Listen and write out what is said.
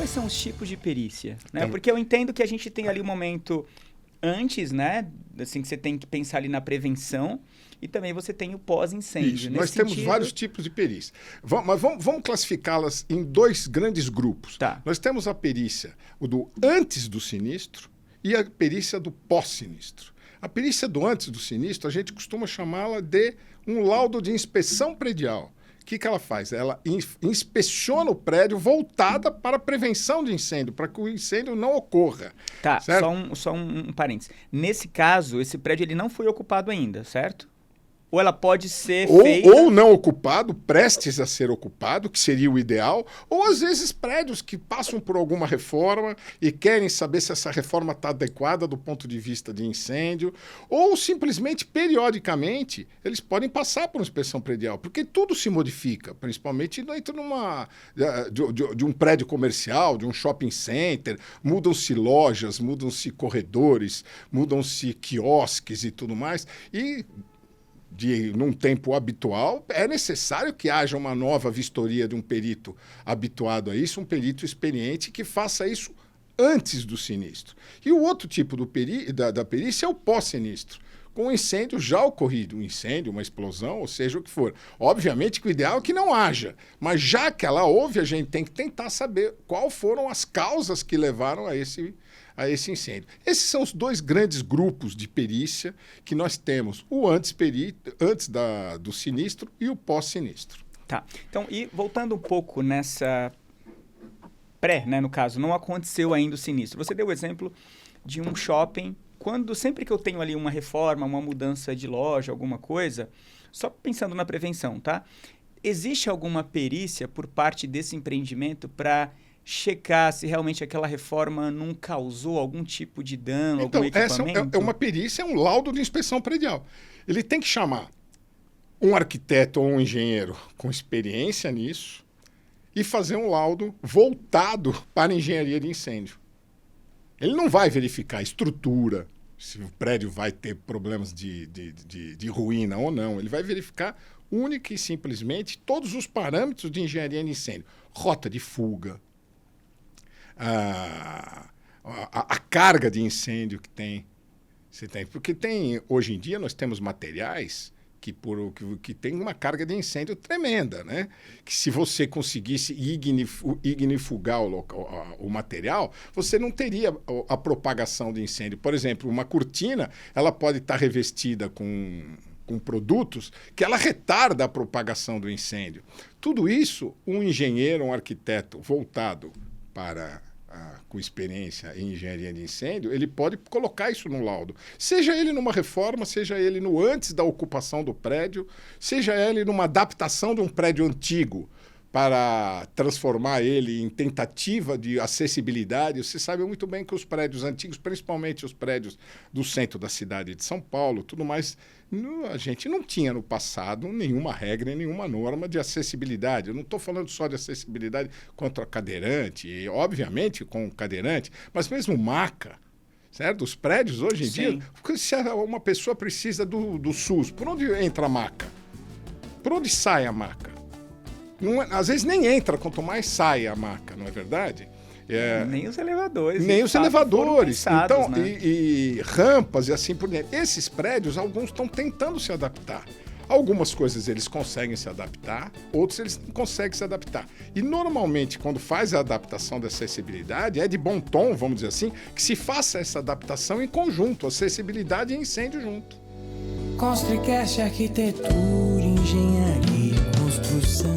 quais são os tipos de perícia? Né? Porque eu entendo que a gente tem ali o momento antes, né? Assim, que você tem que pensar ali na prevenção e também você tem o pós-incêndio. Isso, nós temos vários tipos de perícia. Mas vamos classificá-las em dois grandes grupos. Tá. Nós temos a perícia do antes do sinistro e a perícia do pós-sinistro. A perícia do antes do sinistro, a gente costuma chamá-la de um laudo de inspeção predial. O que ela faz? Ela inspeciona o prédio voltada para a prevenção de incêndio, para que o incêndio não ocorra. Tá, certo? só um parênteses. Nesse caso, esse prédio ele não foi ocupado ainda, certo? Ou ela pode ser feita... Ou não ocupado, prestes a ser ocupado, que seria o ideal, ou às vezes prédios que passam por alguma reforma e querem saber se essa reforma está adequada do ponto de vista de incêndio, ou simplesmente, periodicamente, eles podem passar por uma inspeção predial, porque tudo se modifica, principalmente dentro de um prédio comercial, de um shopping center, mudam-se lojas, mudam-se corredores, mudam-se quiosques e tudo mais, e... num tempo habitual, é necessário que haja uma nova vistoria de um perito habituado a isso, um perito experiente que faça isso antes do sinistro. E o outro tipo da perícia é o pós-sinistro, com o incêndio já ocorrido, um incêndio, uma explosão, ou seja o que for. Obviamente que o ideal é que não haja, mas já que ela houve, a gente tem que tentar saber quais foram as causas que levaram a esse incêndio. Esses são os dois grandes grupos de perícia que nós temos, o antes do sinistro e o pós-sinistro. Tá. Então, e voltando um pouco nessa né, no caso, não aconteceu ainda o sinistro. Você deu o exemplo de um shopping, sempre que eu tenho ali uma reforma, uma mudança de loja, alguma coisa, só pensando na prevenção, tá? Existe alguma perícia por parte desse empreendimento para checar se realmente aquela reforma não causou algum tipo de dano, então, algum equipamento? Essa é uma perícia, é um laudo de inspeção predial. Ele tem que chamar um arquiteto ou um engenheiro com experiência nisso e fazer um laudo voltado para a engenharia de incêndio. Ele não vai verificar a estrutura, se o prédio vai ter problemas de ruína ou não. Ele vai verificar única e simplesmente todos os parâmetros de engenharia de incêndio. Rota de fuga, a carga de incêndio que tem. Porque hoje em dia nós temos materiais que tem uma carga de incêndio tremenda, né? Que se você conseguisse ignifugar o material, você não teria a propagação de incêndio. Por exemplo, uma cortina, ela pode estar revestida com produtos que ela retarda a propagação do incêndio. Tudo isso, um engenheiro, um arquiteto voltado com experiência em engenharia de incêndio, ele pode colocar isso no laudo. Seja ele numa reforma, seja ele no antes da ocupação do prédio, seja ele numa adaptação de um prédio antigo para transformar ele em tentativa de acessibilidade. Você sabe muito bem que os prédios antigos, principalmente os prédios do centro da cidade de São Paulo, tudo mais, a gente não tinha no passado nenhuma regra, nenhuma norma de acessibilidade. Eu não estou falando só de acessibilidade contra cadeirante, e, obviamente com cadeirante, mas mesmo maca. Certo? Os prédios hoje em dia, se uma pessoa precisa do SUS, por onde entra a maca? Por onde sai a maca? Às vezes nem entra, quanto mais sai a maca, não é verdade? Nem os elevadores. Nem os elevadores. Pensados, então, né? e rampas e assim por diante. Esses prédios, alguns estão tentando se adaptar. Algumas coisas eles conseguem se adaptar, outros eles não conseguem se adaptar. E normalmente, quando faz a adaptação da acessibilidade, é de bom tom, vamos dizer assim, que se faça essa adaptação em conjunto, acessibilidade e incêndio junto. Construcast, arquitetura, engenharia, construção.